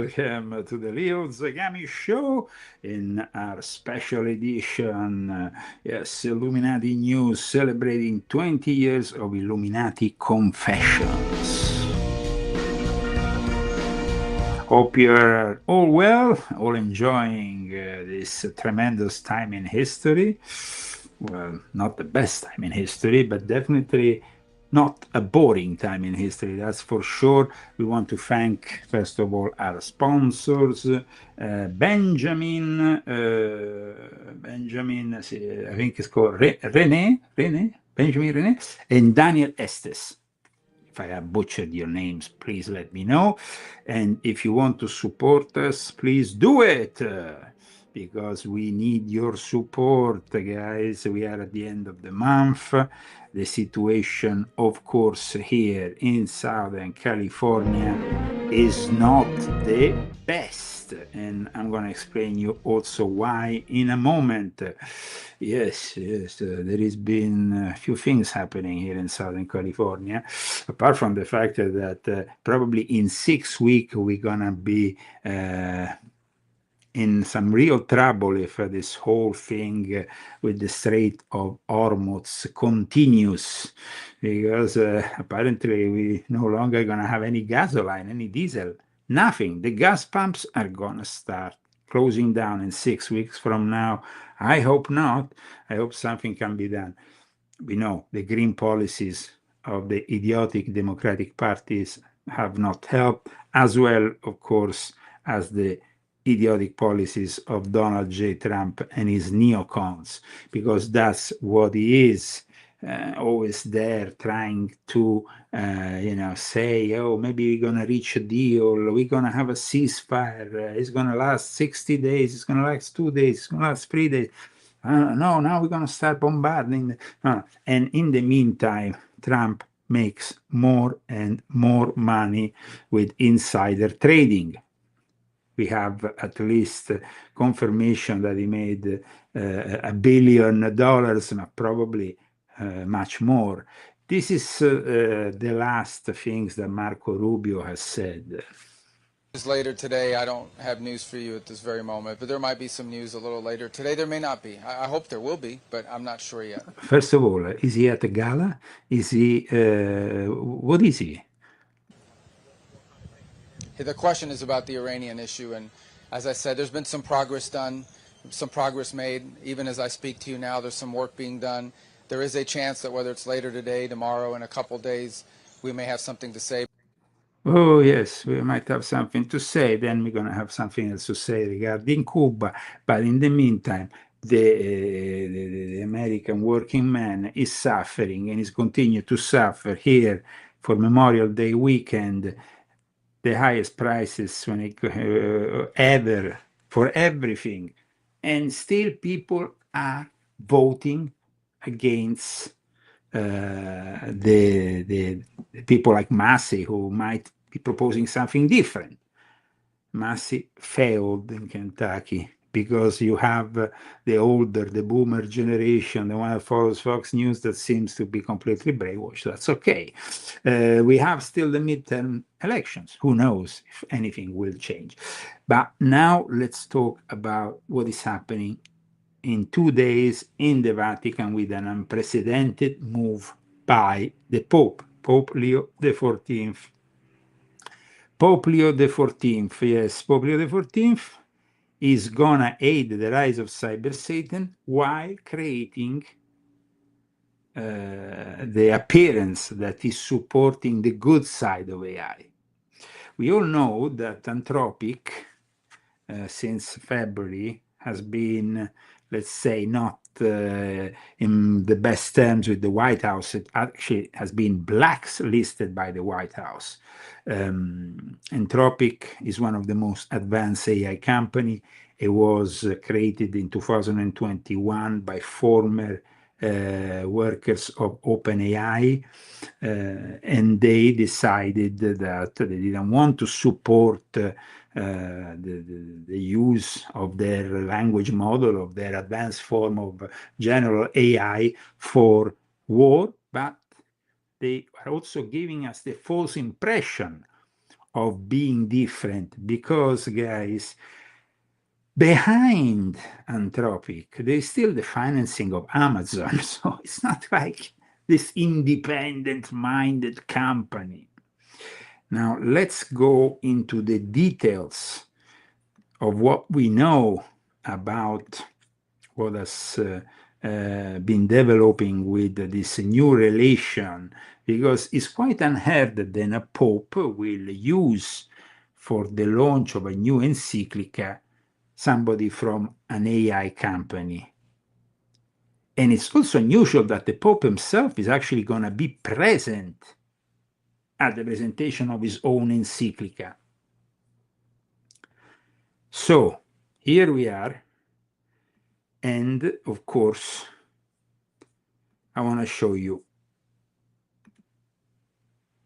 welcome to the Leo Zagami Show in our special edition. Yes, Illuminati News celebrating 20 years of Illuminati Confessions. Hope you're all well, all enjoying this tremendous time in history. Well, not the best time in history, but definitely not a boring time in history, that's for sure. We want to thank, first of all, our sponsors, Benjamin, I think it's called Benjamin René, and Daniel Estes. If I have butchered your names, please let me know. And if you want to support us, please do it. Because we need your support, guys. We are at the end of the month. The situation, of course, here in Southern California is not the best. And I'm going to explain you also why in a moment. Yes, there has been a few things happening here in Southern California, apart from the fact that probably in 6 weeks we're going to be in some real trouble if this whole thing with the Strait of Hormuz continues, because apparently we no longer going to have any gasoline, any diesel, nothing. The gas pumps are going to start closing down in 6 weeks from now. I hope not. I hope something can be done. We know the green policies of the idiotic Democratic parties have not helped, as well, of course, as the idiotic policies of Donald J. Trump and his neocons, because that's what he is, always there trying to, say, oh, maybe we're going to reach a deal, we're going to have a ceasefire, it's going to last 60 days, it's going to last 2 days, it's going to last 3 days. No, now we're going to start bombarding. And in the meantime, Trump makes more and more money with insider trading. We have at least confirmation that he made $1 billion, but probably much more. This is the last things that Marco Rubio has said. Later today, I don't have news for you at this very moment, but there might be some news a little later today. There may not be. I hope there will be, but I'm not sure yet. First of all, is he at a gala? Is he, what is he? The question is about the Iranian issue, and as I said, there's been some progress done, some progress made. Even as I speak to you now, there's some work being done. There is a chance that whether it's later today, tomorrow, in a couple days, we may have something to say. Oh, yes, we might have something to say. Then we're going to have something else to say regarding Cuba. But in the meantime, the American working man is suffering and is continuing to suffer here for Memorial Day weekend. The highest prices when it, ever for everything, and still people are voting against the people like Massey, who might be proposing something different. Massey failed in Kentucky because you have the boomer generation, the one that follows Fox News, that seems to be completely brainwashed. That's okay. We have still the midterm elections. Who knows if anything will change. But now let's talk about what is happening in 2 days in the Vatican with an unprecedented move by the Pope, Pope Leo XIV. Pope Leo XIV, yes, Pope Leo XIV is gonna aid the rise of cyber Satan while creating the appearance that he's supporting the good side of AI. We all know that Anthropic, since February, has been, let's say, not in the best terms with the White House. It actually has been blacklisted by the White House. Anthropic is one of the most advanced AI company. It was created in 2021 by former workers of OpenAI, and they decided that they didn't want to support the use of their language model, of their advanced form of general AI for war, but they are also giving us the false impression of being different, because, guys, behind Anthropic, there is still the financing of Amazon. So it's not like this independent-minded company. Now, let's go into the details of what we know about what has been developing with this new relation, because it's quite unheard that then a pope will use for the launch of a new encyclica somebody from an AI company. And it's also unusual that the pope himself is actually going to be present at the presentation of his own encyclica. So here we are. And of course, I want to show you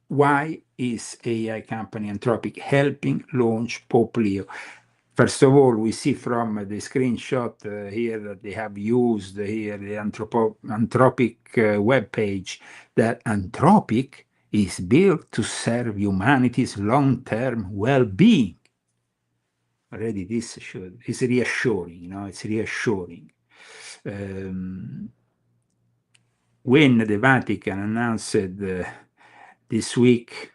why is AI company Anthropic helping launch Pope Leo. First of all, we see from the screenshot here that they have used here the Anthropic webpage, that Anthropic is built to serve humanity's long-term well-being. Already this is reassuring, you know, it's reassuring. When the Vatican announced this week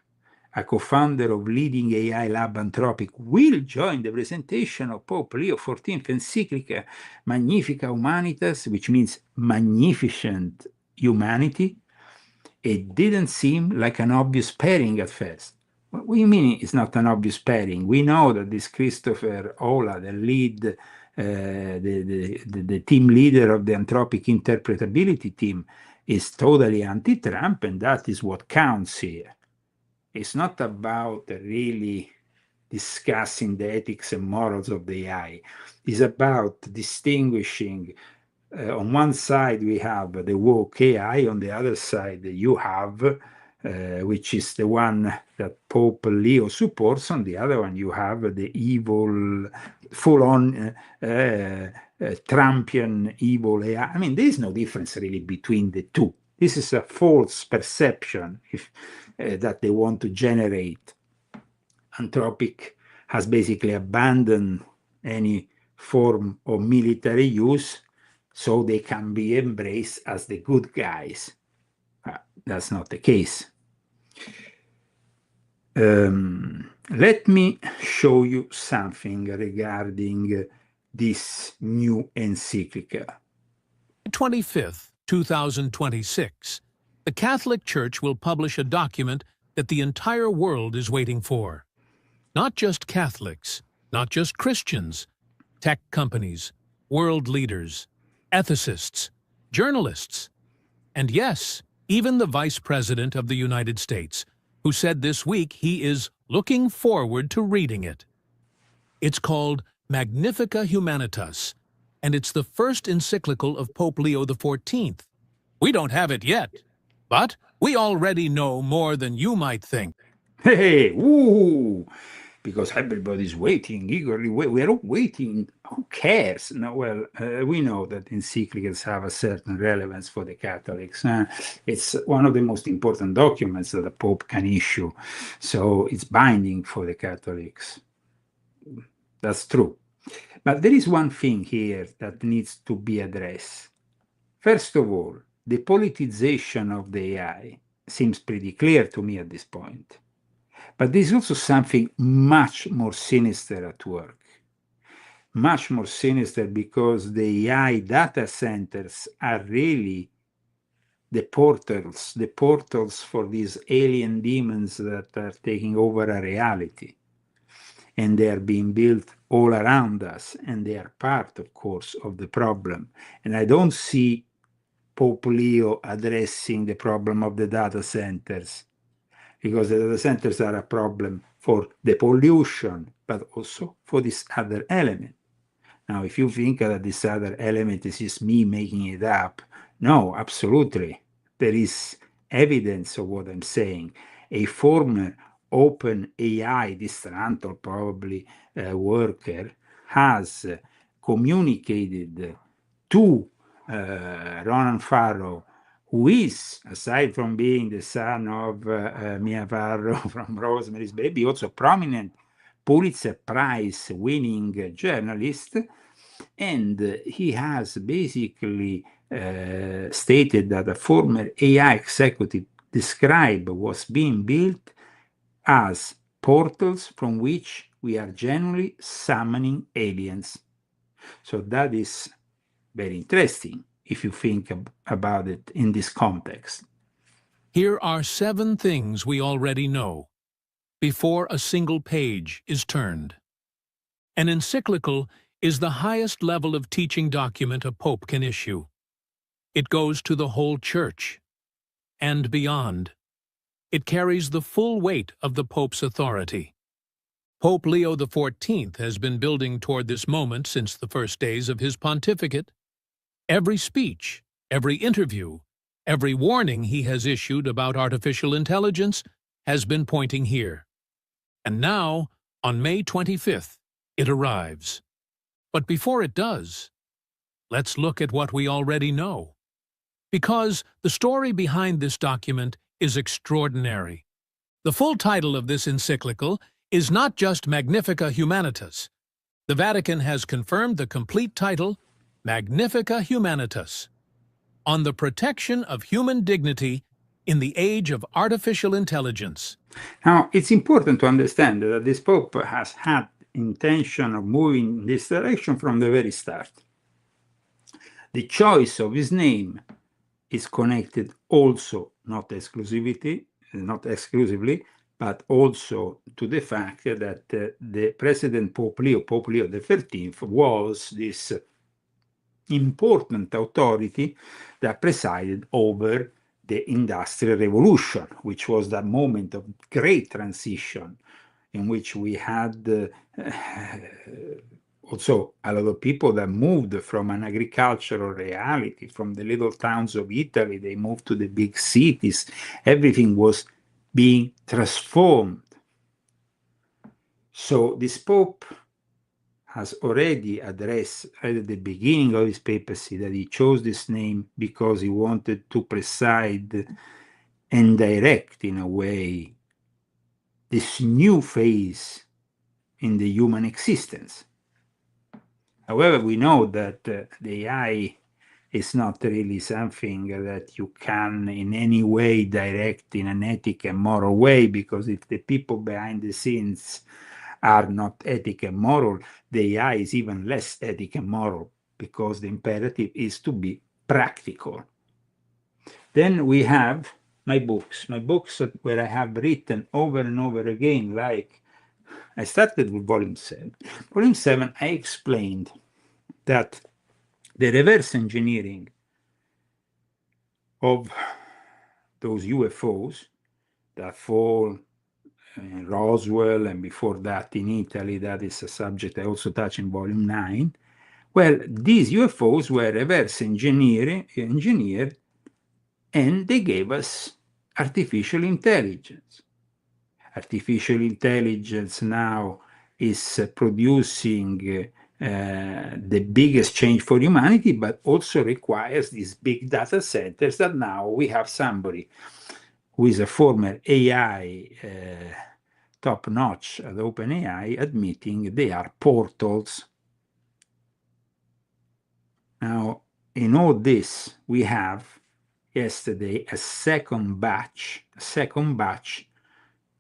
a co-founder of leading AI lab Anthropic will join the presentation of Pope Leo XIV encyclica Magnifica Humanitas, which means magnificent humanity, it didn't seem like an obvious pairing at first. What do you mean it's not an obvious pairing? We know that this Christopher Ola, the lead, the team leader of the Anthropic interpretability team, is totally anti-Trump, and that is what counts here. It's not about really discussing the ethics and morals of the AI. It's about distinguishing. On one side, we have the woke AI. On the other side, you have, which is the one that Pope Leo supports. On the other one, you have the evil, full-on Trumpian evil AI. I mean, there is no difference really between the two. This is a false perception that they want to generate. Anthropic has basically abandoned any form of military use so they can be embraced as the good guys. That's not the case. Let me show you something regarding this new encyclical. 25th, 2026, the Catholic Church will publish a document that the entire world is waiting for. Not just Catholics, not just Christians, tech companies, world leaders, ethicists, journalists, and yes, even the Vice President of the United States, who said this week he is looking forward to reading it. It's called Magnifica Humanitas, and it's the first encyclical of Pope Leo XIV. We don't have it yet, but we already know more than you might think. Hey, woo! Because everybody's waiting eagerly. We are all waiting. Who cares? No, well, we know that encyclicals have a certain relevance for the Catholics. It's one of the most important documents that the Pope can issue. So it's binding for the Catholics. That's true. But there is one thing here that needs to be addressed. First of all, the politicization of the AI seems pretty clear to me at this point. But there's also something much more sinister at work. Much more sinister, because the AI data centers are really the portals for these alien demons that are taking over a reality. And they are being built all around us, and they are part, of course, of the problem. And I don't see Pope Leo addressing the problem of the data centers, because the data centers are a problem for the pollution, but also for this other element. Now, if you think that this other element is just me making it up, no, absolutely. There is evidence of what I'm saying. A former open AI disgruntled probably worker has communicated to Ronan Farrow, who is, aside from being the son of Mia Farrow from Rosemary's Baby, also a prominent Pulitzer Prize winning journalist. And he has basically stated that a former AI executive described what's being built as portals from which we are generally summoning aliens. So that is very interesting if you think about it in this context. Here are 7 things we already know before a single page is turned. An encyclical is the highest level of teaching document a pope can issue. It goes to the whole church and beyond. It carries the full weight of the pope's authority. Pope Leo XIV has been building toward this moment since the first days of his pontificate. Every speech, every interview, every warning he has issued about artificial intelligence has been pointing here. And now, on May 25th, it arrives. But before it does, let's look at what we already know. Because the story behind this document is extraordinary. The full title of this encyclical is not just Magnifica Humanitas. The Vatican has confirmed the complete title, Magnifica Humanitas, on the protection of human dignity in the age of artificial intelligence. Now, it's important to understand that this Pope has had intention of moving in this direction from the very start. The choice of his name is connected also, not exclusively, but also to the fact that the President Pope Leo XIII, was this important authority that presided over the Industrial Revolution, which was that moment of great transition in which we had also a lot of people that moved from an agricultural reality, from the little towns of Italy, they moved to the big cities. Everything was being transformed. So this Pope has already addressed at the beginning of his papacy that he chose this name because he wanted to preside and direct, in a way, this new phase in the human existence. However, we know that the AI is not really something that you can in any way direct in an ethical and moral way, because if the people behind the scenes are not ethical and moral, the AI is even less ethical and moral, because the imperative is to be practical. Then we have my books where I have written over and over again, like I started with Volume 7. Volume 7, I explained that the reverse engineering of those UFOs that fall in Roswell and before that in Italy, that is a subject I also touch in Volume 9. Well, these UFOs were reverse engineered and they gave us artificial intelligence. Artificial intelligence now is producing the biggest change for humanity, but also requires these big data centers that now we have somebody who is a former AI top-notch at OpenAI admitting they are portals. Now, in all this, we have yesterday a second batch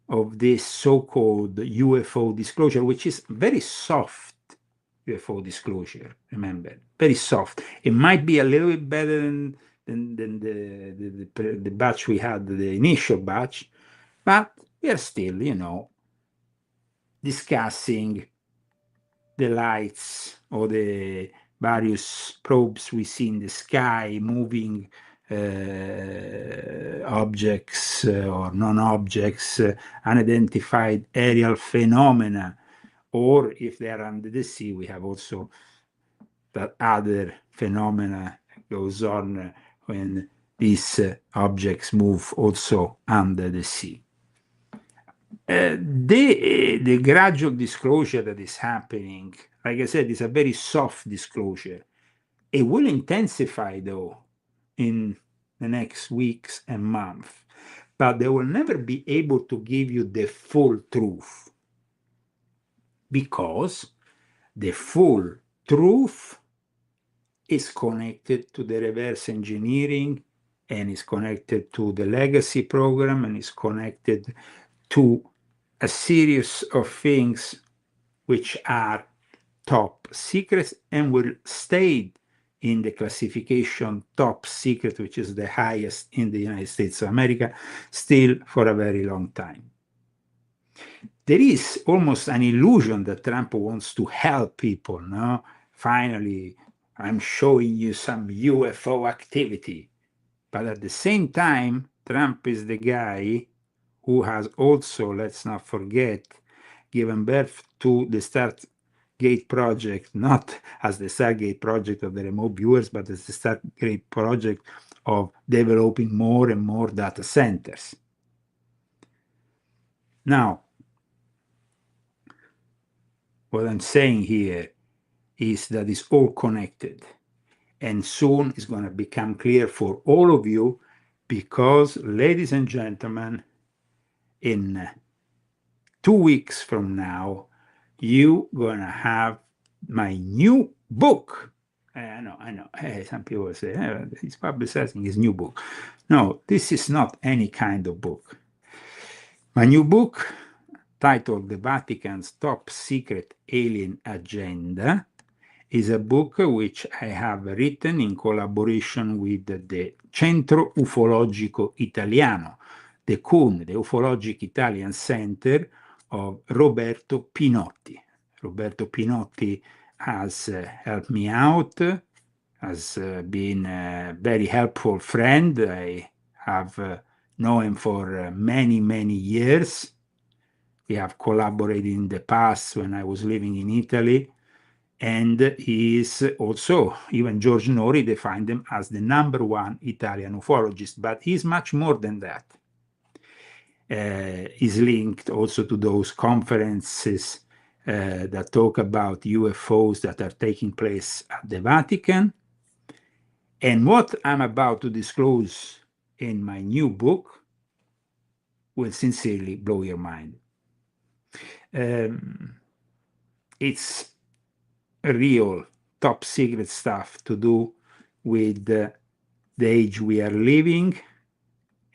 of this so-called UFO disclosure, which is very soft UFO disclosure, remember, very soft. It might be a little bit better than the batch we had, the initial batch, but we are still, discussing the lights or the various probes we see in the sky, moving objects or non-objects, unidentified aerial phenomena, or if they are under the sea, we have also that other phenomena goes on when these objects move also under the sea. The gradual disclosure that is happening, like I said, is a very soft disclosure. It will intensify, though, in the next weeks and months, but they will never be able to give you the full truth, because the full truth is connected to the reverse engineering, and is connected to the legacy program, and is connected to a series of things which are top secrets and will stay in the classification top secret, which is the highest in the United States of America, still for a very long time. There is almost an illusion that Trump wants to help people, no? Finally, I'm showing you some UFO activity. But at the same time, Trump is the guy who has also, let's not forget, given birth to the Stargate project, not as the Stargate project of the remote viewers, but as the Stargate project of developing more and more data centers. Now, what I'm saying here is that it's all connected, and soon it's going to become clear for all of you, because, ladies and gentlemen, in 2 weeks from now, you're going to have my new book. I know. Hey, some people say, he's publicizing his new book. No, this is not any kind of book. My new book, titled The Vatican's Top Secret Alien Agenda, is a book which I have written in collaboration with the Centro Ufologico Italiano, the CUN, the Ufologic Italian Center of Roberto Pinotti. Roberto Pinotti has helped me out, has been a very helpful friend. I have known him for many, many years. We have collaborated in the past when I was living in Italy. And he is also, even George Nori defined him as the #1 Italian ufologist, but he's much more than that. He's linked also to those conferences that talk about UFOs that are taking place at the Vatican. And what I'm about to disclose in my new book will sincerely blow your mind. It's real top secret stuff to do with the age we are living.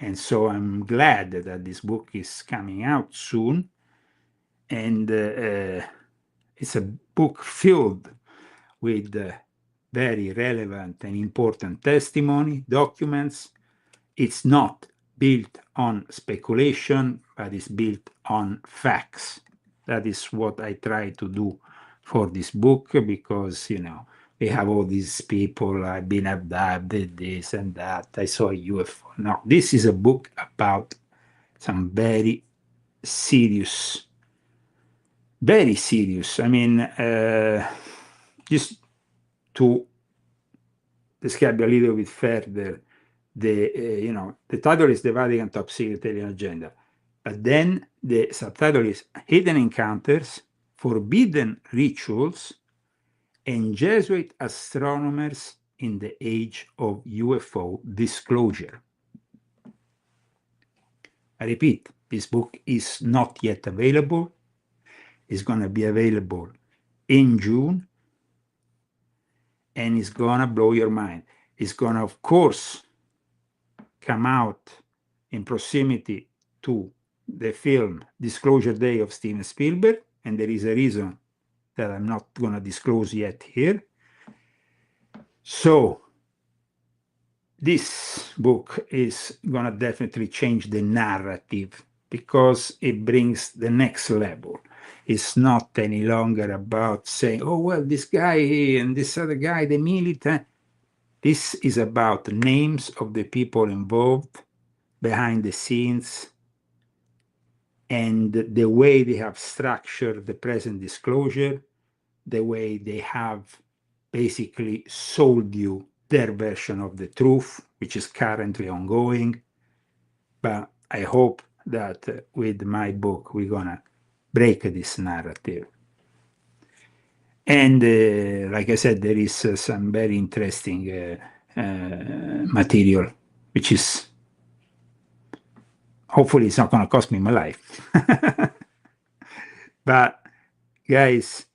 And so I'm glad that this book is coming out soon. And it's a book filled with very relevant and important testimony, documents. It's not built on speculation, but it's built on facts. That is what I try to do for this book, because, we have all these people, I've been abducted, this and that, I saw a UFO. No, this is a book about some very serious, I mean, just to describe a little bit further, the title is The Vatican Top Secret Alien Agenda, but then the subtitle is Hidden Encounters, Forbidden Rituals, and Jesuit Astronomers in the Age of UFO Disclosure. I repeat, this book is not yet available. It's going to be available in June, and it's going to blow your mind. It's going to, of course, come out in proximity to the film Disclosure Day of Steven Spielberg, and there is a reason that I'm not going to disclose yet here. So this book is going to definitely change the narrative, because it brings the next level. It's not any longer about saying, oh, well, this guy and this other guy, the militant. This is about the names of the people involved behind the scenes, and the way they have structured the present disclosure, the way they have basically sold you their version of the truth, which is currently ongoing. But I hope that with my book, we're going to break this narrative. And like I said, there is some very interesting material which is, hopefully it's not going to cost me my life. But guys,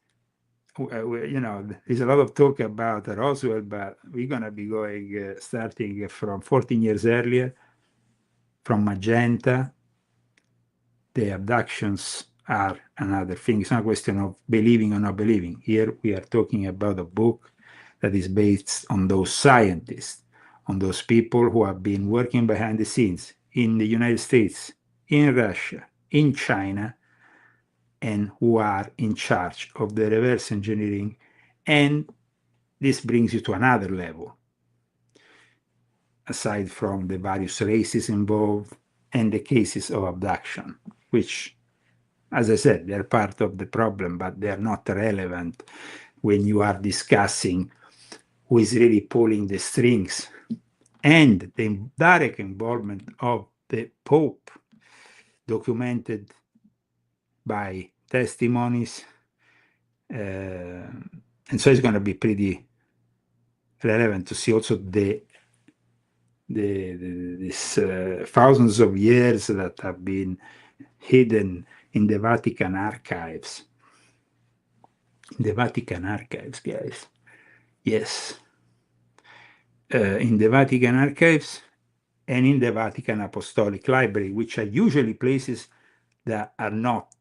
you know, there's a lot of talk about Roswell, but we're going to be going, starting from 14 years earlier, from Magenta. The abductions are another thing. It's not a question of believing or not believing. Here we are talking about a book that is based on those scientists, on those people who have been working behind the scenes in the United States, in Russia, in China, and who are in charge of the reverse engineering. And this brings you to another level, aside from the various races involved and the cases of abduction, which, as I said, they're part of the problem, but they're not relevant when you are discussing who is really pulling the strings and the direct involvement of the Pope, documented by testimonies. And so it's going to be pretty relevant to see also these thousands of years that have been hidden in the Vatican archives. The Vatican archives, guys. Yes. In the Vatican archives and in the Vatican Apostolic Library, which are usually places that are not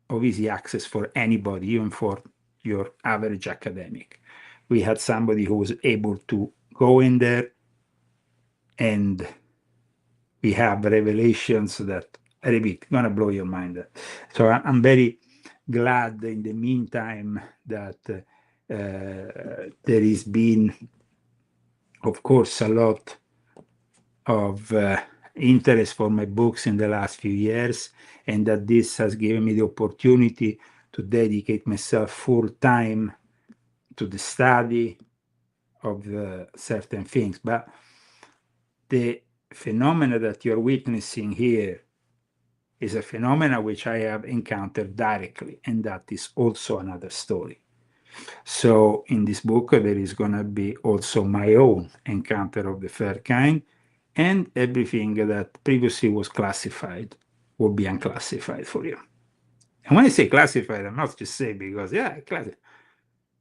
of easy access for anybody, even for your average academic. We had somebody who was able to go in there, and we have revelations that are going to blow your mind. So I'm very glad in the meantime that there has been, of course, a lot of interest for my books in the last few years, and that this has given me the opportunity to dedicate myself full time to the study of certain things. But the phenomena that you're witnessing here is a phenomena which I have encountered directly, and that is also another story. So in this book, there is going to be also my own encounter of the third kind, and everything that previously was classified will be unclassified for you. And when I say classified, I'm not just saying because, yeah, classified,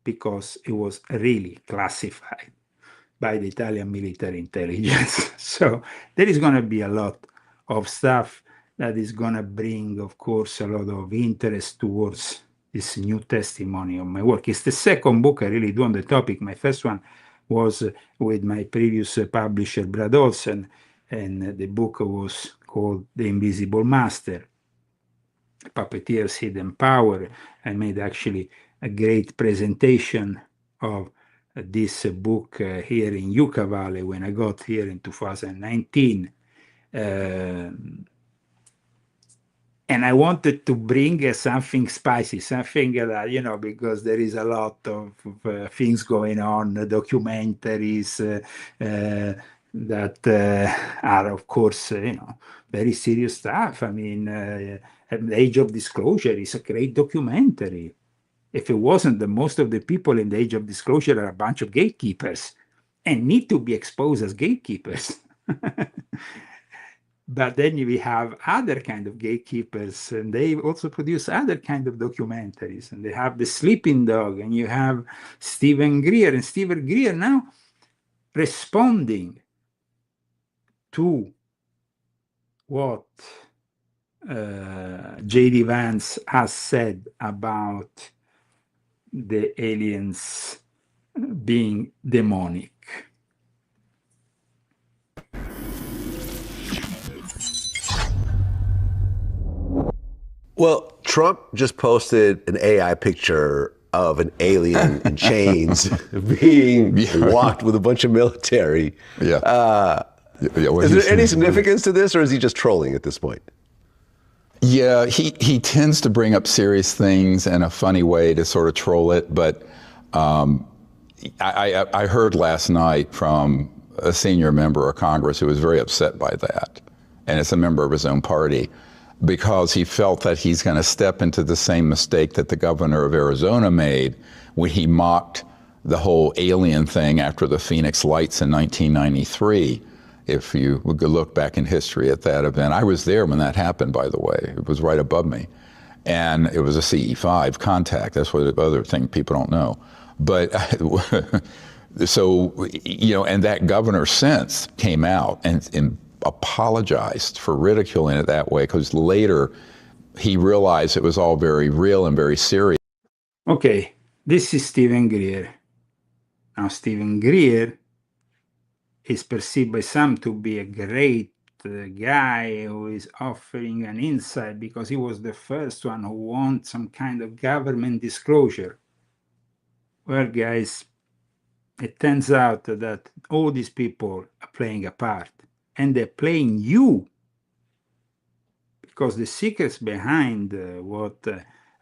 because it was really classified by the Italian military intelligence. So there is going to be a lot of stuff that is going to bring, of course, a lot of interest towards this new testimony of my work. It's the second book I really do on the topic. My first one was with my previous publisher, Brad Olsen, and the book was called The Invisible Master, Puppeteer's Hidden Power. I made actually a great presentation of this book here in Yucca Valley when I got here in 2019. And I wanted to bring something spicy, something that, you know, because there is a lot of things going on, documentaries that are, of course, you know, very serious stuff. I mean, The Age of Disclosure is a great documentary. If it wasn't, the most of the people in the Age of Disclosure are a bunch of gatekeepers and need to be exposed as gatekeepers. But then we have other kind of gatekeepers, and they also produce other kind of documentaries. And they have The Sleeping Dog, and you have Stephen Greer, and Stephen Greer now responding to what J.D. Vance has said about the aliens being demonic. Well, Trump just posted an AI picture of an alien in chains being walked with a bunch of military. Yeah. Is there any significance to this, or is he just trolling at this point? Yeah, he tends to bring up serious things in a funny way to sort of troll it. But I heard last night from a senior member of Congress who was very upset by that, and it's a member of his own party, because he felt that he's going to step into the same mistake that the governor of Arizona made when he mocked the whole alien thing after the Phoenix Lights in 1993. If you would look back in history at that event, I was there when that happened, by the way. It was right above me. And it was a CE5 contact. That's what the other thing people don't know. But so, you know, and that governor since came out and apologized for ridiculing it that way, because later he realized it was all very real and very serious. Okay, this is Stephen Greer. Now, Stephen Greer is perceived by some to be a great guy who is offering an insight because he was the first one who wants some kind of government disclosure. Well, guys, it turns out that all these people are playing a part, and they're playing you, because the secrets behind what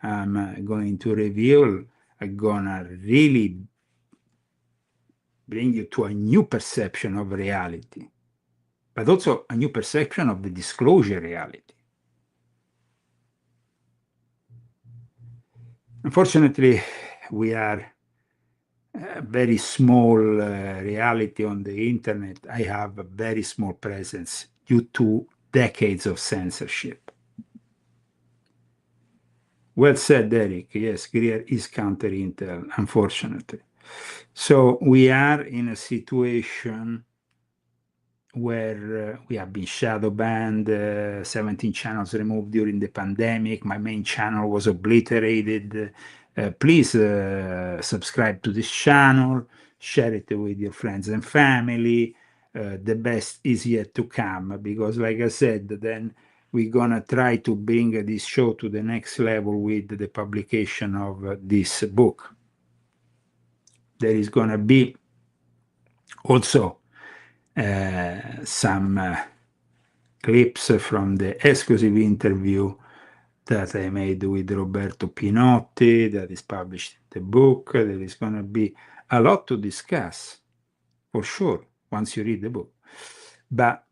I'm going to reveal are gonna really bring you to a new perception of reality, but also a new perception of the disclosure reality. Unfortunately, we are a very small reality on the internet. I have a very small presence due to decades of censorship. Well said, Eric. Yes, Greer is counter-intel, unfortunately. So we are in a situation where we have been shadow banned, 17 channels removed during the pandemic. My main channel was obliterated. Please subscribe to this channel, share it with your friends and family. The best is yet to come, because like I said, then we're gonna try to bring this show to the next level with the publication of this book. There is gonna be also some clips from the exclusive interview that I made with Roberto Pinotti that is published in the book. There is going to be a lot to discuss, for sure, once you read the book. But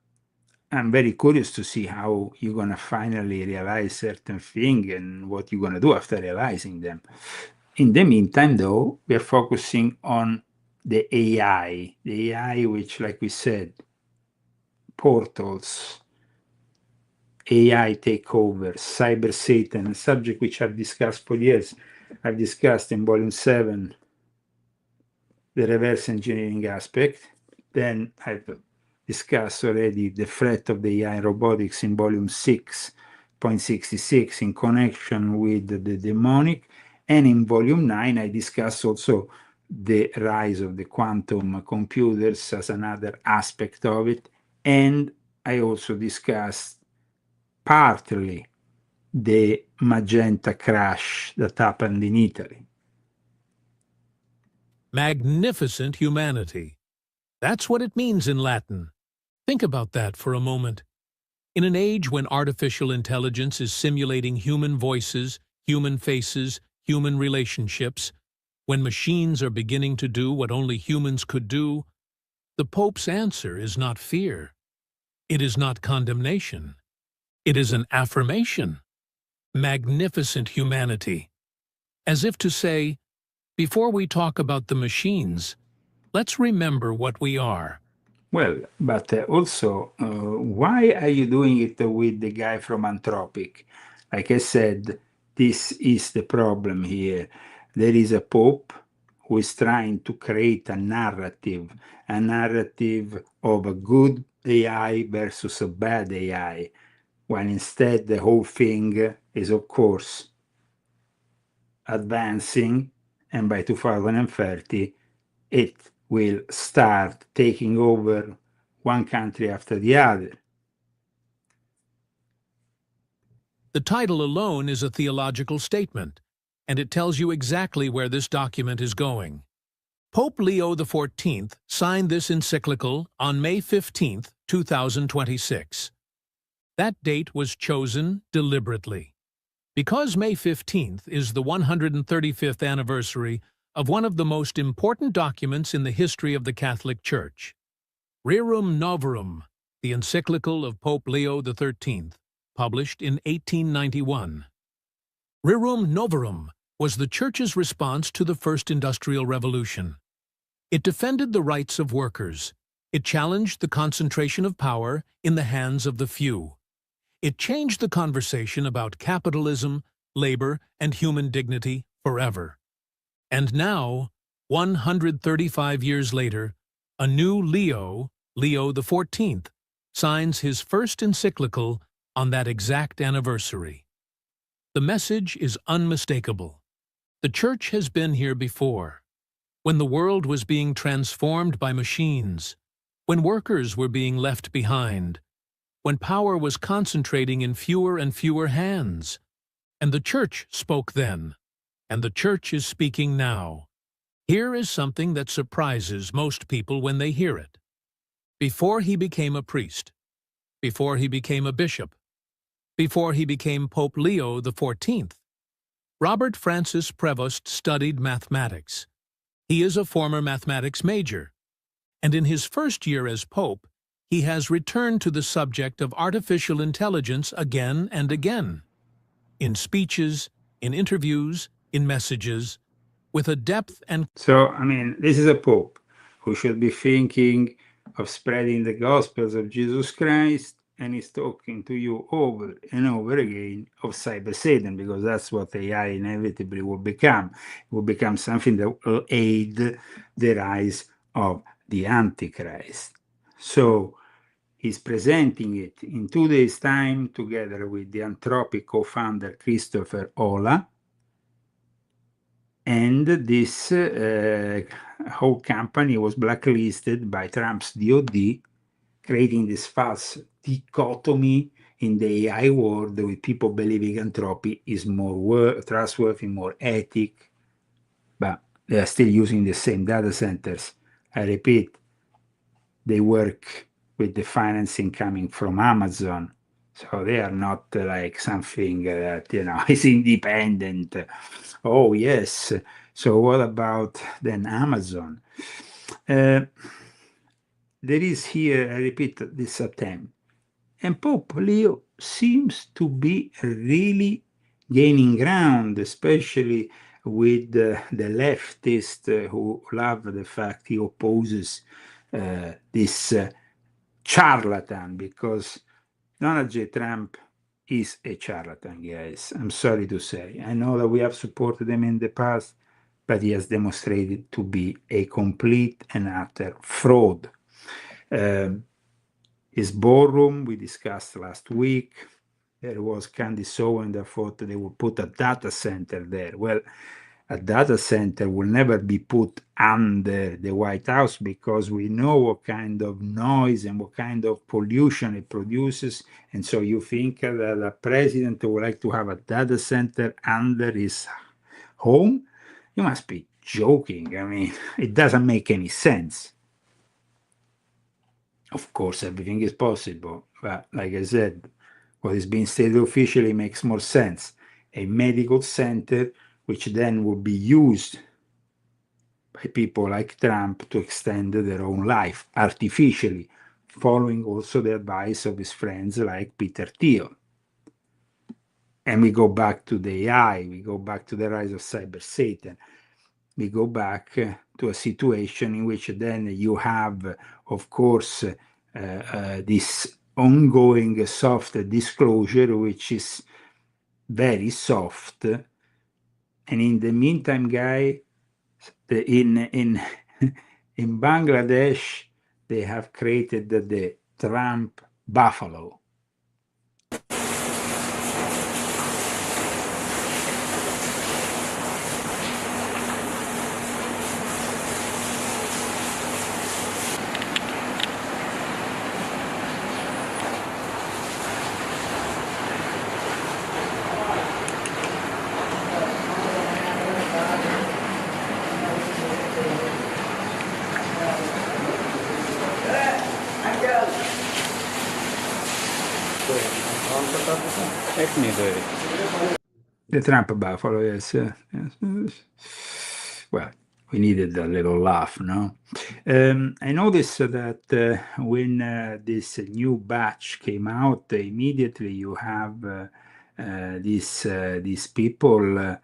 I'm very curious to see how you're going to finally realize certain things and what you're going to do after realizing them. In the meantime, though, we are focusing on the AI, which, like we said, portals, AI takeover, cyber Satan, a subject which I've discussed for years. I've discussed in Volume 7 the reverse engineering aspect. Then I've discussed already the threat of the AI and robotics in Volume 6.66 in connection with the demonic. And in Volume 9, I discussed also the rise of the quantum computers as another aspect of it. And I also discussed partly the magenta crash that happened in Italy. Magnificent humanity. That's what it means in Latin. Think about that for a moment. In an age when artificial intelligence is simulating human voices, human faces, human relationships, when machines are beginning to do what only humans could do, the Pope's answer is not fear. It is not condemnation. It is an affirmation. Magnificent humanity. As if to say, before we talk about the machines, let's remember what we are. Well, but also, why are you doing it with the guy from Anthropic? Like I said, this is the problem here. There is a Pope who is trying to create a narrative of a good AI versus a bad AI, when instead the whole thing is, of course, advancing, and by 2030, it will start taking over one country after the other. The title alone is a theological statement, and it tells you exactly where this document is going. Pope Leo XIV signed this encyclical on May 15, 2026. That date was chosen deliberately, because May 15th is the 135th anniversary of one of the most important documents in the history of the Catholic Church, Rerum Novarum, the encyclical of Pope Leo XIII, published in 1891. Rerum Novarum was the Church's response to the First Industrial Revolution. It defended the rights of workers. It challenged the concentration of power in the hands of the few. It changed the conversation about capitalism, labor, and human dignity forever. And now, 135 years later, a new Leo XIV, signs his first encyclical on that exact anniversary. The message is unmistakable. The Church has been here before, when the world was being transformed by machines, when workers were being left behind, when power was concentrating in fewer and fewer hands. And the Church spoke then, and the Church is speaking now. Here is something that surprises most people when they hear it. Before he became a priest, before he became a bishop, before he became Pope Leo XIV, Robert Francis Prevost studied mathematics. He is a former mathematics major, and in his first year as Pope, he has returned to the subject of artificial intelligence again and again, in speeches, in interviews, in messages, with a depth and... So, I mean, this is a Pope who should be thinking of spreading the Gospels of Jesus Christ, and he's talking to you over and over again of cyber Satan, because that's what AI inevitably will become. It will become something that will aid the rise of the Antichrist. So he's presenting it in 2 days' time together with the Anthropic co-founder Christopher Ola. And this whole company was blacklisted by Trump's DOD, creating this false dichotomy in the AI world with people believing entropy is more trustworthy, more ethic, but they are still using the same data centers. I repeat, they work with the financing coming from Amazon. So they are not like something that, is independent. Oh, yes. So what about then Amazon? There is here, I repeat, this attempt. And Pope Leo seems to be really gaining ground, especially with the leftists who love the fact he opposes this charlatan, because Donald J. Trump is a charlatan, guys. I'm sorry to say. I know that we have supported him in the past, but he has demonstrated to be a complete and utter fraud. His ballroom, we discussed last week, there was Candace Owen that thought they would put a data center there. Well, a data center will never be put under the White House, because we know what kind of noise and what kind of pollution it produces. And so you think that a president would like to have a data center under his home? You must be joking. I mean, it doesn't make any sense. Of course, everything is possible. But like I said, what is being stated officially makes more sense. A medical center, which then will be used by people like Trump to extend their own life artificially, following also the advice of his friends like Peter Thiel. And we go back to the AI, we go back to the rise of cyber Satan. We go back to a situation in which then you have, of course, this ongoing soft disclosure, which is very soft. And in the meantime, guy, in Bangladesh, they have created the Trump buffalo. The Trump buffalo, yes. Well, we needed a little laugh, no? I noticed that when this new batch came out, immediately you have these people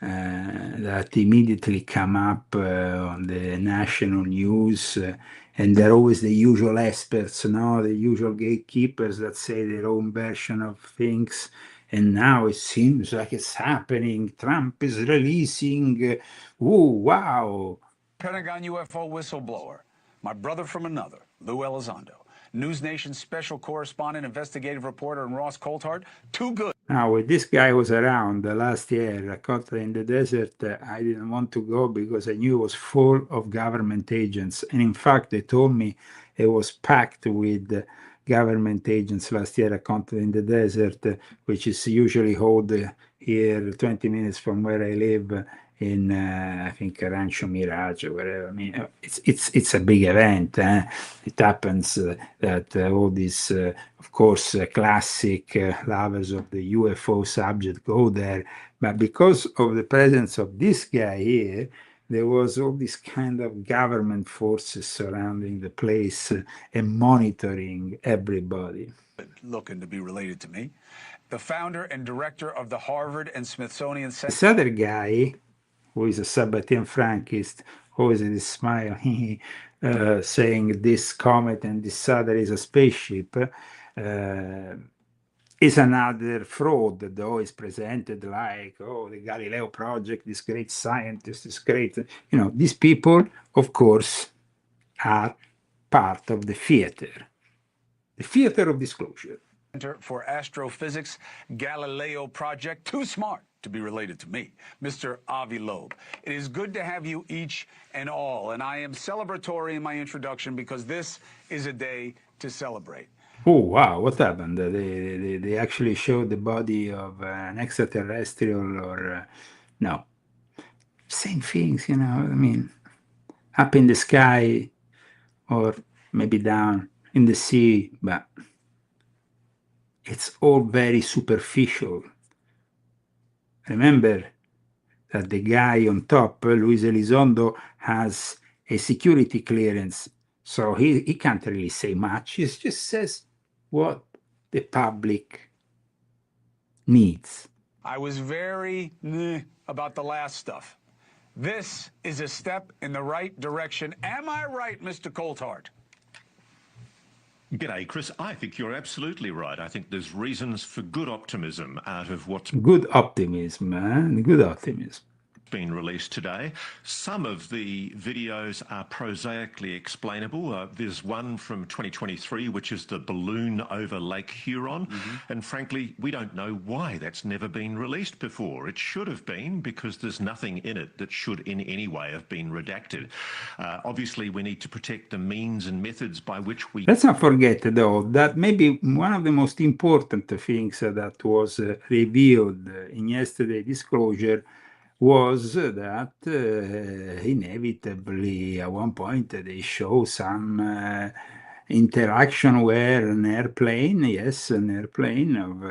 that immediately come up on the national news, and they're always the usual experts, the usual gatekeepers that say their own version of things. And now it seems like it's happening. Trump is releasing, wow. Pentagon UFO whistleblower, my brother from another, Lou Elizondo, News Nation special correspondent, investigative reporter, and Ross Coulthard, too good. Now, when this guy was around last year, Occult in the Desert, I didn't want to go because I knew it was full of government agents. And in fact, they told me it was packed with government agents last year, Occult in the Desert, which is usually held here 20 minutes from where I live in, I think, Rancho Mirage or wherever. I mean, it's a big event. It happens that all these, of course, classic lovers of the UFO subject go there. But because of the presence of this guy here, there was all this kind of government forces surrounding the place and monitoring everybody. Looking to be related to me. The founder and director of the Harvard and Smithsonian Center. This other guy, who is a Sabbatian Frankist, always with a smile, saying this comet and this other is a spaceship, is another fraud that always presented like, oh, the Galileo Project, this great scientist, this great, these people, of course, are part of the theater of disclosure. Center for Astrophysics, Galileo Project, too smart to be related to me, Mr. Avi Loeb. It is good to have you each and all, and I am celebratory in my introduction because this is a day to celebrate. Oh, wow, what happened? They actually showed the body of an extraterrestrial or, no. Same things, I mean, up in the sky or maybe down in the sea, but it's all very superficial. Remember that the guy on top, Luis Elizondo, has a security clearance, so he can't really say much. He just says what the public needs. I was very about the last stuff. This is a step in the right direction. Am I right, Mr. Coulthard? G'day, Chris. I think you're absolutely right. I think there's reasons for good optimism out of what's Good optimism, man. Good optimism. been released today. Some of the videos are prosaically explainable. There's one from 2023, which is the balloon over Lake Huron. And frankly, we don't know why that's never been released before. It should have been, because there's nothing in it that should in any way have been redacted. Obviously, we need to protect the means and methods by which we... Let's not forget, though, that maybe one of the most important things that was revealed in yesterday's disclosure was that inevitably at one point they show some interaction where an airplane, of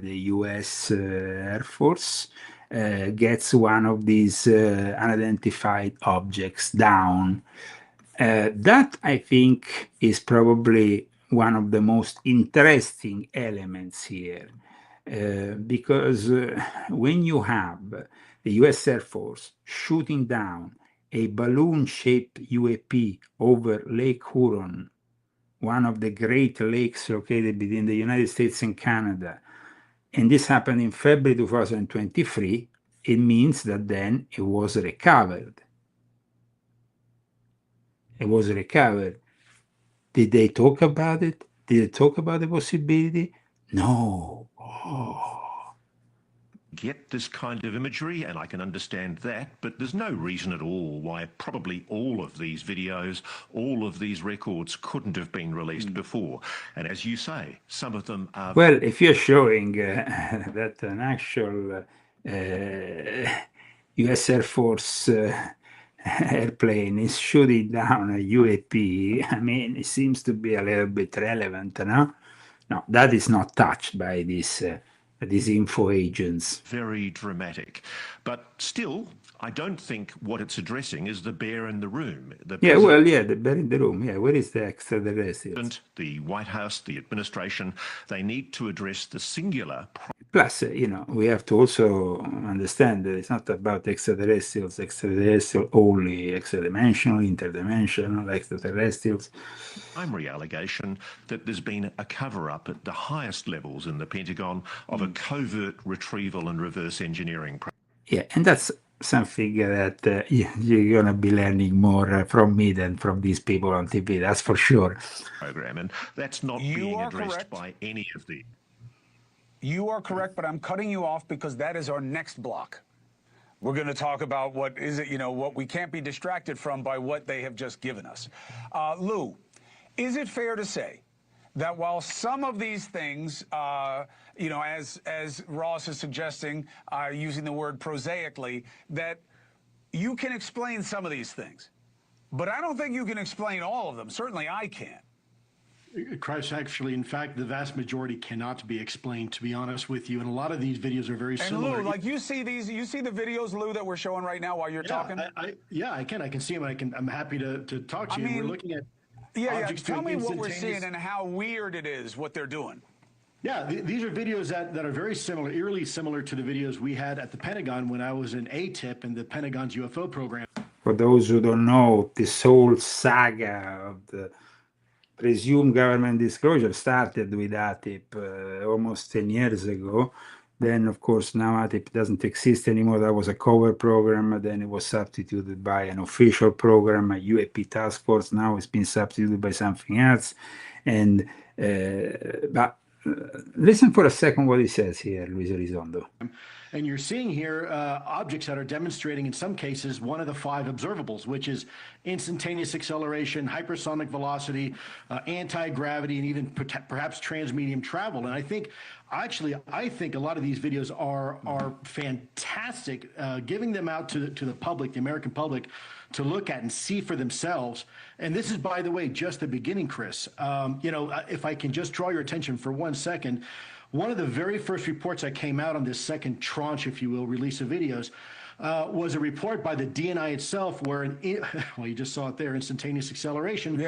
the US Air Force gets one of these unidentified objects down. That, I think, is probably one of the most interesting elements here, because when you have the US Air Force shooting down a balloon-shaped UAP over Lake Huron, one of the great lakes located between the United States and Canada, and this happened in February 2023, it means that then it was recovered. It was recovered. Did they talk about it? Did they talk about the possibility? No. get this kind of imagery, and I can understand that, but there's no reason at all why probably all of these videos, all of these records couldn't have been released before. And as you say, some of them are... Well, if you're showing that an actual US Air Force airplane is shooting down a UAP, I mean, it seems to be a little bit relevant, no? No, that is not touched by these info agents. Very dramatic. But still, I don't think what it's addressing is the bear in the room. The bear in the room. Yeah, where is the extraterrestrials? The White House, the administration, they need to address the singular Plus, we have to also understand that it's not about extraterrestrials, extraterrestrial only, extra-dimensional, interdimensional, extraterrestrials. Primary allegation that there's been a cover-up at the highest levels in the Pentagon of a covert retrieval and reverse engineering program. Yeah, and that's something that you're going to be learning more from me than from these people on TV, that's for sure. And that's not being addressed by any of the... You are correct, but I'm cutting you off because that is our next block. We're going to talk about what is it, what we can't be distracted from by what they have just given us. Lou, is it fair to say that while some of these things, as Ross is suggesting, using the word prosaically, that you can explain some of these things, but I don't think you can explain all of them. Certainly I can't. Christ, actually, in fact, the vast majority cannot be explained, to be honest with you. And a lot of these videos are very similar. And Lou, like you see the videos, Lou, that we're showing right now while you're talking? I can see them. I'm happy to talk to you. We're looking at objects. Tell me what we're seeing and how weird it is what they're doing. Yeah, these are videos that are very similar, eerily similar to the videos we had at the Pentagon when I was an ATIP in the Pentagon's UFO program. For those who don't know, this whole saga of the presumed government disclosure started with ATIP almost 10 years ago. Then, of course, now ATIP doesn't exist anymore. That was a cover program. Then it was substituted by an official program, a UAP task force. Now it's been substituted by something else. And but listen for a second what he says here, Luis Elizondo. And you're seeing here objects that are demonstrating, in some cases, one of the 5 observables, which is instantaneous acceleration, hypersonic velocity, anti-gravity, and even perhaps transmedium travel. And I think a lot of these videos are fantastic, giving them out to the public, the American public, to look at and see for themselves. And this is, by the way, just the beginning, Chris. If I can just draw your attention for 1 second, one of the very first reports that came out on this second tranche, if you will, release of videos, was a report by the DNI itself where, you just saw it there, instantaneous acceleration,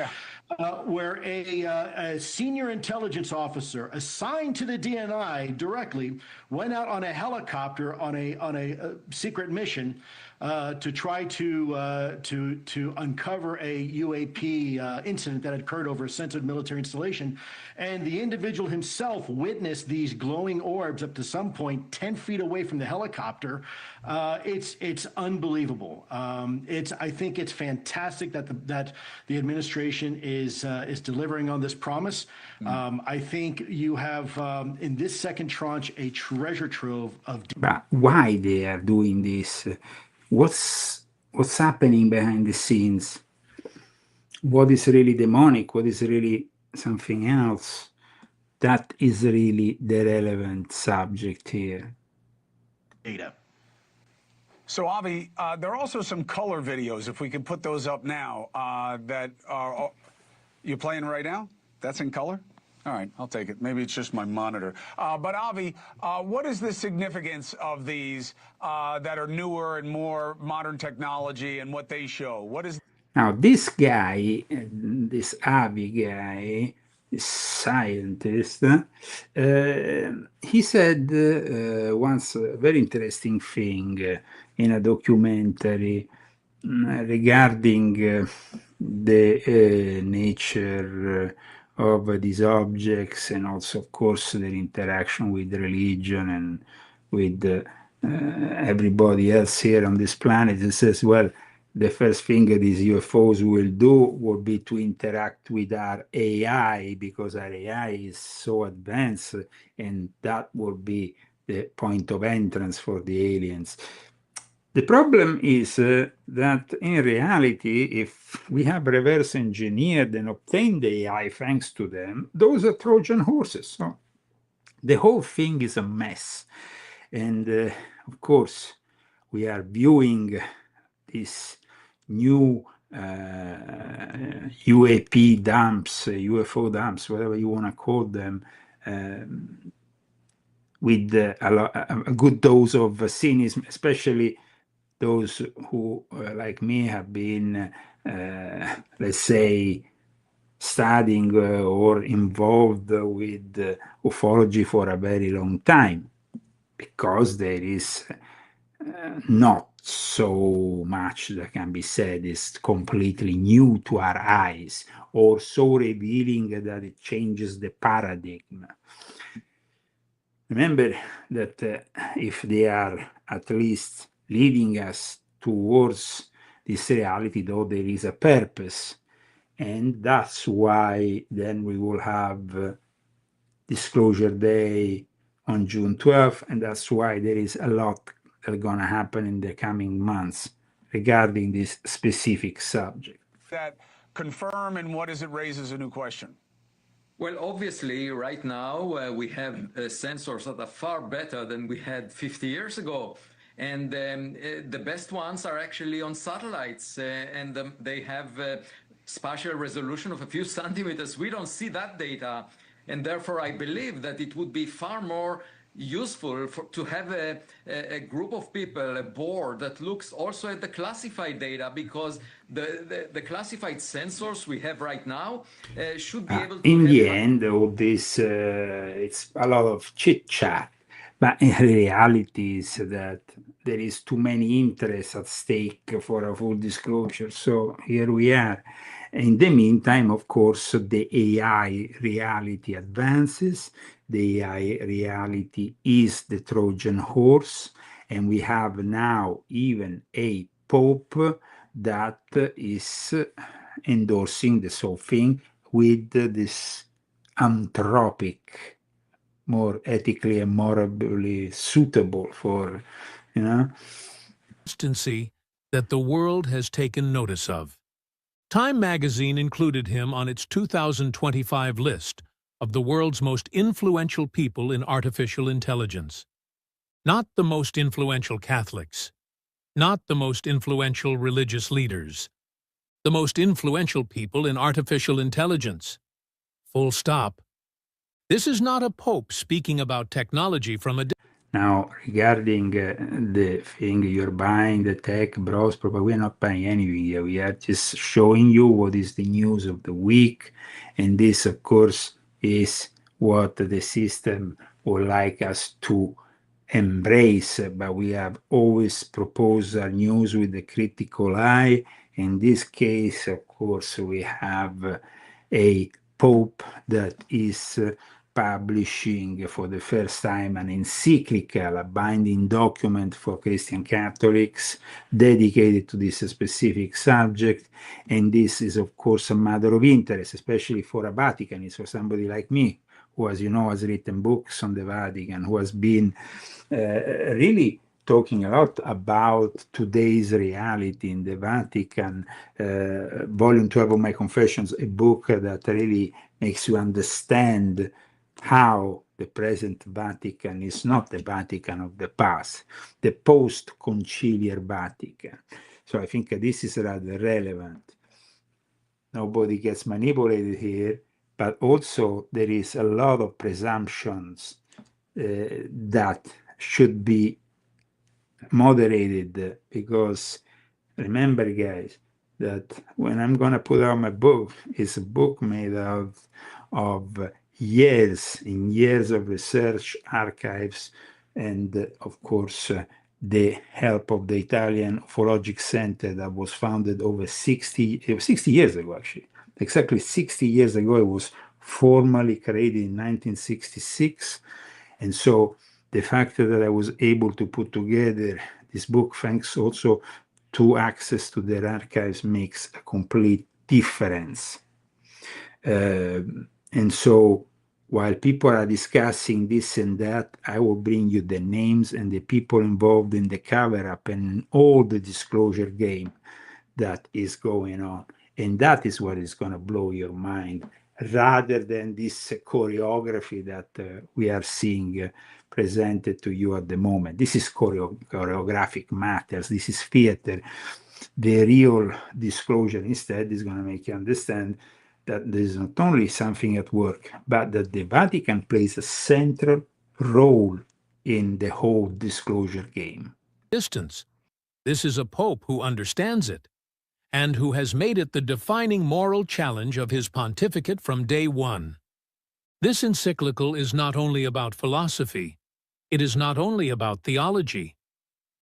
where a senior intelligence officer assigned to the DNI directly went out on a helicopter on a secret mission to try to uncover a UAP incident that had occurred over a sensitive military installation. And the individual himself witnessed these glowing orbs up to some point 10 feet away from the helicopter. It's unbelievable. I think it's fantastic that the administration is delivering on this promise. I think you have in this second tranche a treasure trove of. But why they are doing this? What's happening behind the scenes? What is really demonic? What is really something else? That is really the relevant subject here. Data. So, Avi, there are also some color videos, if we could put those up now, that are... You're playing right now? That's in color? All right, I'll take it. Maybe it's just my monitor. But, Avi, what is the significance of these that are newer and more modern technology and what they show? What is... Now, this guy, this Avi guy, this scientist, he said once a very interesting thing in a documentary regarding the nature of these objects and also, of course, their interaction with religion and with everybody else here on this planet. He says, well, the first thing these UFOs will do will be to interact with our AI, because our AI is so advanced, and that will be the point of entrance for the aliens. The problem is that in reality, if we have reverse engineered and obtained the AI thanks to them, those are Trojan horses. So the whole thing is a mess. And of course, we are viewing this new UAP dumps, UFO dumps, whatever you want to call them, with a good dose of cynicism, especially those who, like me, have been, let's say, studying or involved with ufology for a very long time. because there is not so much that can be said is completely new to our eyes or so revealing that it changes the paradigm. Remember that if they are at least leading us towards this reality, though there is a purpose, and that's why then we will have Disclosure Day on June 12th, and that's why there is a lot that's going to happen in the coming months regarding this specific subject. That confirm, and what does it raise as a new question? Well, obviously, right now we have sensors that are far better than we had 50 years ago. And the best ones are actually on satellites, and they have spatial resolution of a few centimeters. We don't see that data. And therefore, I believe that it would be far more useful to have a group of people, a board that looks also at the classified data, because the classified sensors we have right now should be able to in the end, all this, it's a lot of chit-chat, but in reality is that there is too many interests at stake for a full disclosure. So here we are. In the meantime, of course, the AI reality advances. The AI reality is the Trojan horse, and we have now even a Pope that is endorsing this whole thing with this anthropic, more ethically and morally suitable for, Consistency that the world has taken notice of. Time magazine included him on its 2025 list of the world's most influential people in artificial intelligence. Not the most influential Catholics, not the most influential religious leaders, the most influential people in artificial intelligence. Full stop. This is not a pope speaking about technology from a... Now, regarding the thing you're buying, the tech bros, probably we're not buying anything here. We are just showing you what is the news of the week. And this, of course, is what the system would like us to embrace. But we have always proposed our news with a critical eye. In this case, of course, we have a pope that is publishing for the first time an encyclical, a binding document for Christian Catholics dedicated to this specific subject. And this is, of course, a matter of interest, especially for a Vaticanist, for somebody like me, who, as you know, has written books on the Vatican, who has been really talking a lot about today's reality in the Vatican. Volume 12 of my Confessions, a book that really makes you understand how the present Vatican is not the Vatican of the past, the post-conciliar Vatican. So I think this is rather relevant. Nobody gets manipulated here, but also there is a lot of presumptions that should be moderated, because remember, guys, that when I'm going to put out my book, it's a book made out of years and years of research, archives, and of course the help of the Italian Ufologic Center that was founded over 60 years ago, actually. Exactly 60 years ago, it was formally created in 1966. And so the fact that I was able to put together this book, thanks also to access to their archives, makes a complete difference. And so while people are discussing this and that, I will bring you the names and the people involved in the cover-up and all the disclosure game that is going on. And that is what is going to blow your mind, rather than this choreography that we are seeing presented to you at the moment. This is choreographic matters. This is theater. The real disclosure instead is going to make you understand that there is not only something at work, but that the Vatican plays a central role in the whole disclosure game. Distance. This is a pope who understands it, and who has made it the defining moral challenge of his pontificate from day one. This encyclical is not only about philosophy, it is not only about theology.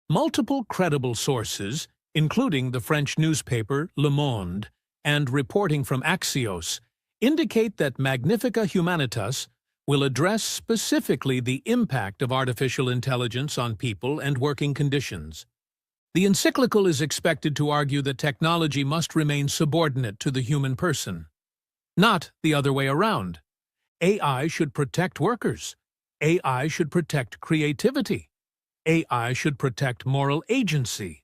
Multiple credible sources, including the French newspaper Le Monde and reporting from Axios, indicate that Magnifica Humanitas will address specifically the impact of artificial intelligence on people and working conditions. The encyclical is expected to argue that technology must remain subordinate to the human person, not the other way around. AI should protect workers. AI should protect creativity. AI should protect moral agency.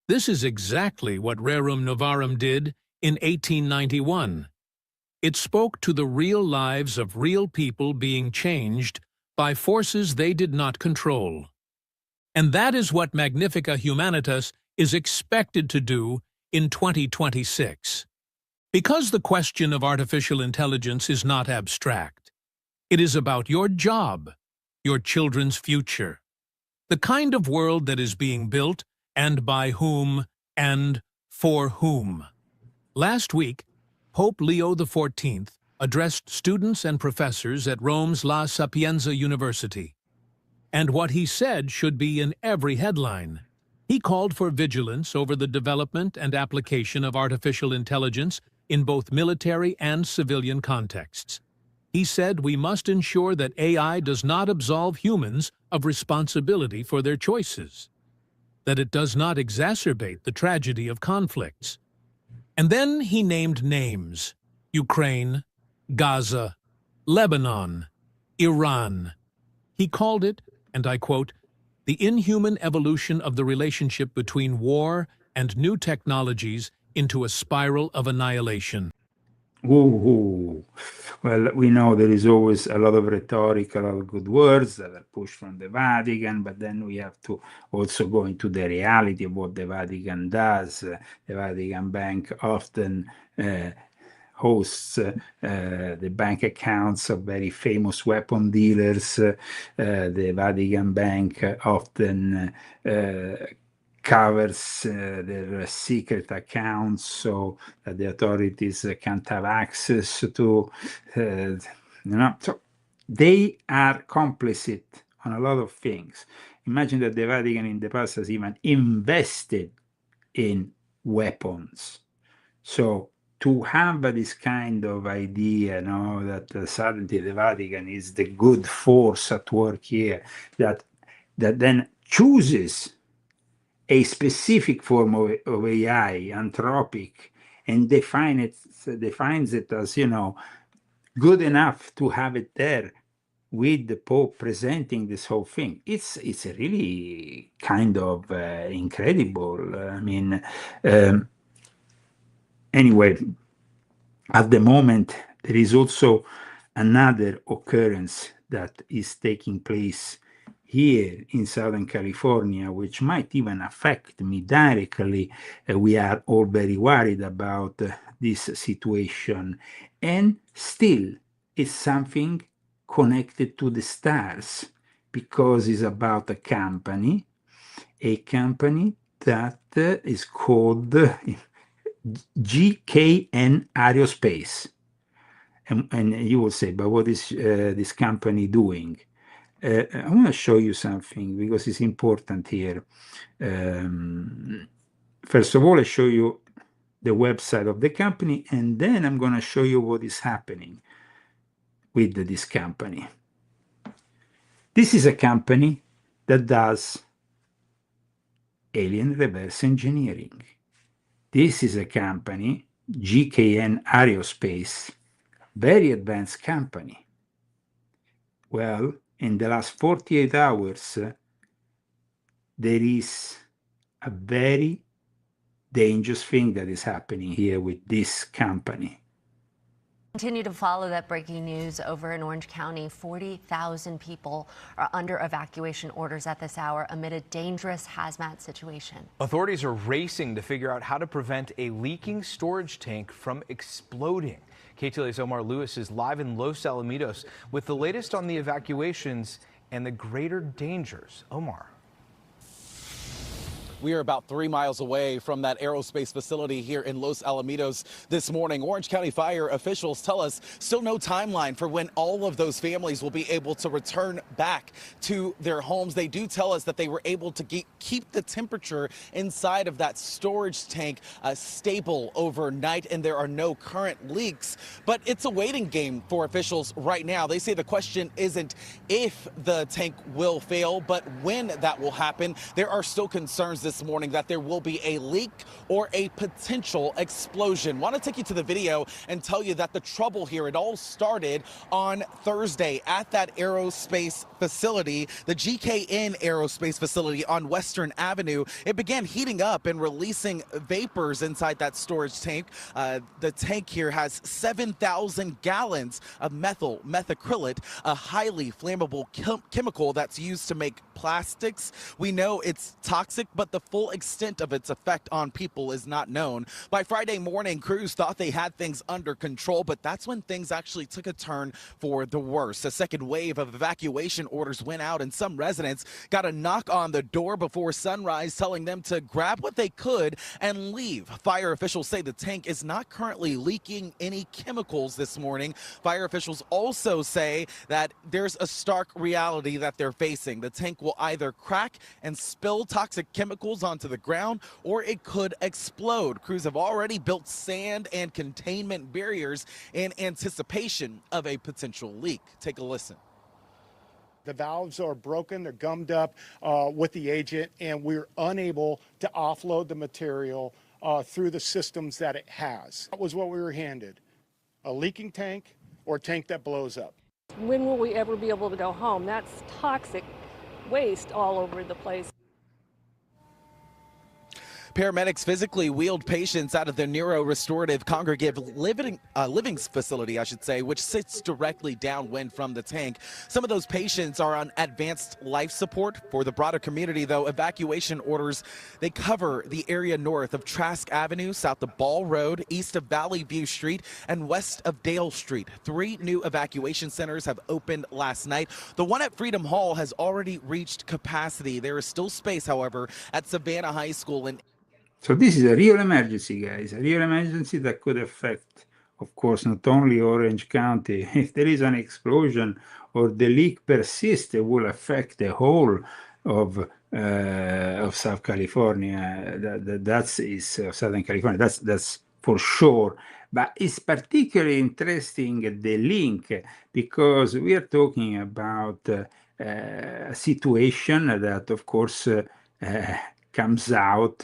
This is exactly what Rerum Novarum did in 1891. It spoke to the real lives of real people being changed by forces they did not control. And that is what Magnifica Humanitas is expected to do in 2026. Because the question of artificial intelligence is not abstract. It is about your job, your children's future, the kind of world that is being built, and by whom, and for whom. Last week, Pope Leo XIV addressed students and professors at Rome's La Sapienza University. And what he said should be in every headline. He called for vigilance over the development and application of artificial intelligence in both military and civilian contexts. He said we must ensure that AI does not absolve humans of responsibility for their choices, that it does not exacerbate the tragedy of conflicts. And then he named names: Ukraine, Gaza, Lebanon, Iran. He called it, and I quote, the inhuman evolution of the relationship between war and new technologies into a spiral of annihilation. Ooh. Well, we know there is always a lot of rhetoric, a lot of good words that are pushed from the Vatican, but then we have to also go into the reality of what the Vatican does. The Vatican Bank often hosts the bank accounts of very famous weapon dealers. The Vatican Bank often covers their secret accounts so that the authorities can't have access to, so they are complicit on a lot of things. Imagine that the Vatican in the past has even invested in weapons. So to have this kind of idea, that suddenly the Vatican is the good force at work here, that then chooses a specific form of AI, anthropic, and defines it as, good enough to have it there with the Pope presenting this whole thing. It's really kind of incredible. Anyway, at the moment, there is also another occurrence that is taking place here in Southern California, which might even affect me directly. We are all very worried about this situation. And still, it's something connected to the stars, because it's about a company that is called GKN Aerospace. And you will say, but what is this company doing? I want to show you something because it's important here. First of all, I show you the website of the company, and then I'm going to show you what is happening with this company. This is a company that does alien reverse engineering. This is a company, GKN Aerospace, very advanced company. Well, in the last 48 hours, there is a very dangerous thing that is happening here with this company. Continue to follow that breaking news over in Orange County. 40,000 people are under evacuation orders at this hour amid a dangerous hazmat situation. Authorities are racing to figure out how to prevent a leaking storage tank from exploding. KTLA's Omar Lewis is live in Los Alamitos with the latest on the evacuations and the greater dangers. Omar. We are about 3 miles away from that aerospace facility here in Los Alamitos this morning. Orange County fire officials tell us still no timeline for when all of those families will be able to return back to their homes. They do tell us that they were able to keep the temperature inside of that storage tank stable overnight, and there are no current leaks. But it's a waiting game for officials right now. They say the question isn't if the tank will fail, but when that will happen. There are still concerns this morning that there will be a leak or a potential explosion. Want to take you to the video and tell you that the trouble here, it all started on Thursday at that aerospace facility, the GKN aerospace facility on Western Avenue. It began heating up and releasing vapors inside that storage tank. The tank here has 7,000 gallons of methacrylate, a highly flammable chemical that's used to make plastics. We know it's toxic, but the full extent of its effect on people is not known. By Friday morning, crews thought they had things under control, but that's when things actually took a turn for the worse. A second wave of evacuation orders went out, and some residents got a knock on the door before sunrise telling them to grab what they could and leave. Fire officials say the tank is not currently leaking any chemicals this morning. Fire officials also say that there's a stark reality that they're facing. The tank will either crack and spill toxic chemicals onto the ground, or it could explode. Crews have already built sand and containment barriers in anticipation of a potential leak. Take a listen. The valves are broken, they're gummed up with the agent, and we're unable to offload the material through the systems that it has. That was what we were handed, a leaking tank or a tank that blows up. When will we ever be able to go home? That's toxic waste all over the place. Paramedics physically wheeled patients out of the neuro-restorative congregative living facility, which sits directly downwind from the tank. Some of those patients are on advanced life support. For the broader community, though, evacuation orders, they cover the area north of Trask Avenue, south of Ball Road, east of Valley View Street, and west of Dale Street. 3 new evacuation centers have opened last night. The one at Freedom Hall has already reached capacity. There is still space, however, at Savannah High School and So this is a real emergency, guys, a real emergency that could affect, of course, not only Orange County. If there is an explosion or the leak persists, it will affect the whole of South California. That's Southern California. That's for sure. But it's particularly interesting, the link, because we are talking about a situation that, of course, comes out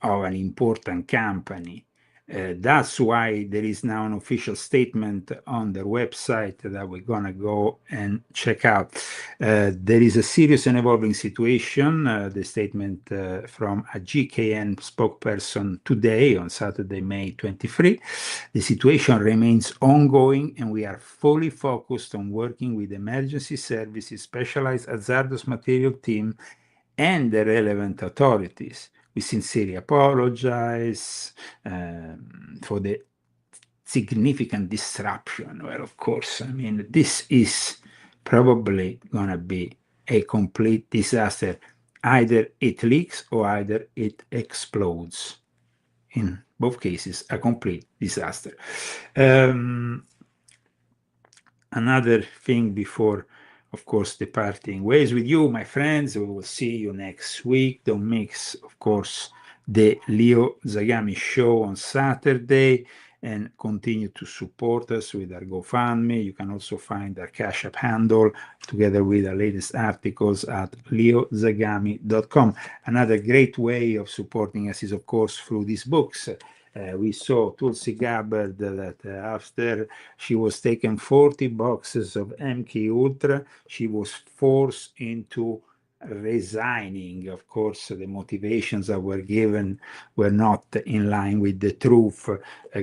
of an important company. That's why there is now an official statement on their website that we're going to go and check out. There is a serious and evolving situation. The statement from a GKN spokesperson today on Saturday, May 23. The situation remains ongoing, and we are fully focused on working with emergency services, specialized hazardous material team, and the relevant authorities. We sincerely apologize for the significant disruption. Well, of course, I mean, this is probably going to be a complete disaster. Either it leaks or either it explodes. In both cases, a complete disaster. Another thing before, of course, departing ways with you, my friends. We will see you next week. Don't miss, of course, the Leo Zagami show on Saturday, and continue to support us with our GoFundMe. You can also find our Cash App handle together with our latest articles at leozagami.com. Another great way of supporting us is, of course, through these books. We saw Tulsi Gabbard that after she was taken 40 boxes of MK Ultra, she was forced into resigning. Of course, the motivations that were given were not in line with the truth.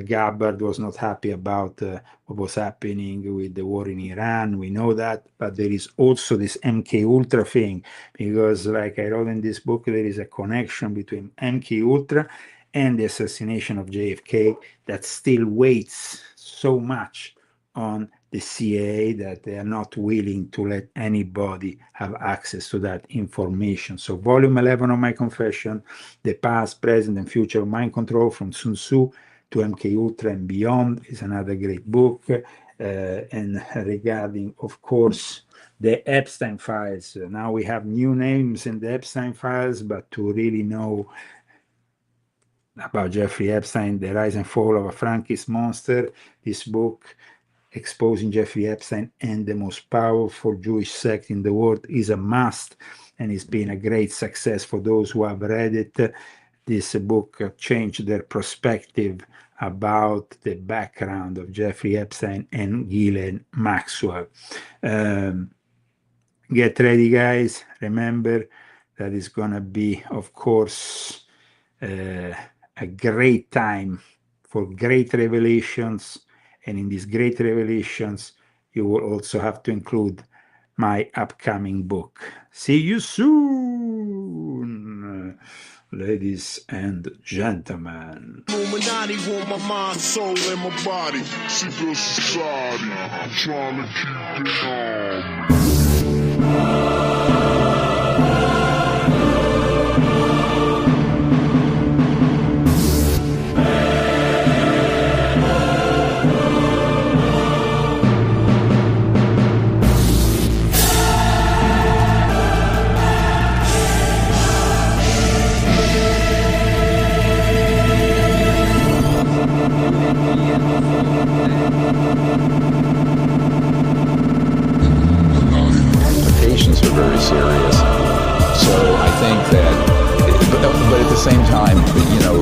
Gabbard was not happy about what was happening with the war in Iran. We know that, but there is also this MK Ultra thing, because like I wrote in this book, there is a connection between MK Ultra and the assassination of JFK that still weighs so much on the CIA that they are not willing to let anybody have access to that information. So volume 11 of my confession, The Past, Present, and Future of Mind Control, from Sun Tzu to MK Ultra and Beyond, is another great book. And regarding, of course, the Epstein files, now we have new names in the Epstein files, but to really know about Jeffrey Epstein, The Rise and Fall of a Frankist Monster, this book exposing Jeffrey Epstein and the most powerful Jewish sect in the world is a must, and it's been a great success for those who have read it. This book changed their perspective about the background of Jeffrey Epstein and Ghislaine Maxwell. Get ready, guys. Remember that it's going to be, of course, a great time for great revelations. And in these great revelations, you will also have to include my upcoming book. See you soon, ladies and gentlemen. Illuminati want my mind, soul, and my body. Secret society, trying to keep it on. Implications are very serious. So I think that, but at the same time, you know,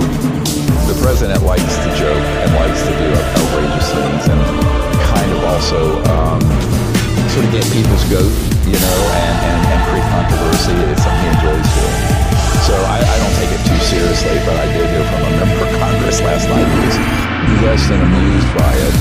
the president likes to joke and likes to do outrageous things and kind of also sort of get people's goat, you know, and create controversy. It's something he enjoys doing. So I don't take it too seriously, but I did hear from a member of Congress last night who was less than amused by it.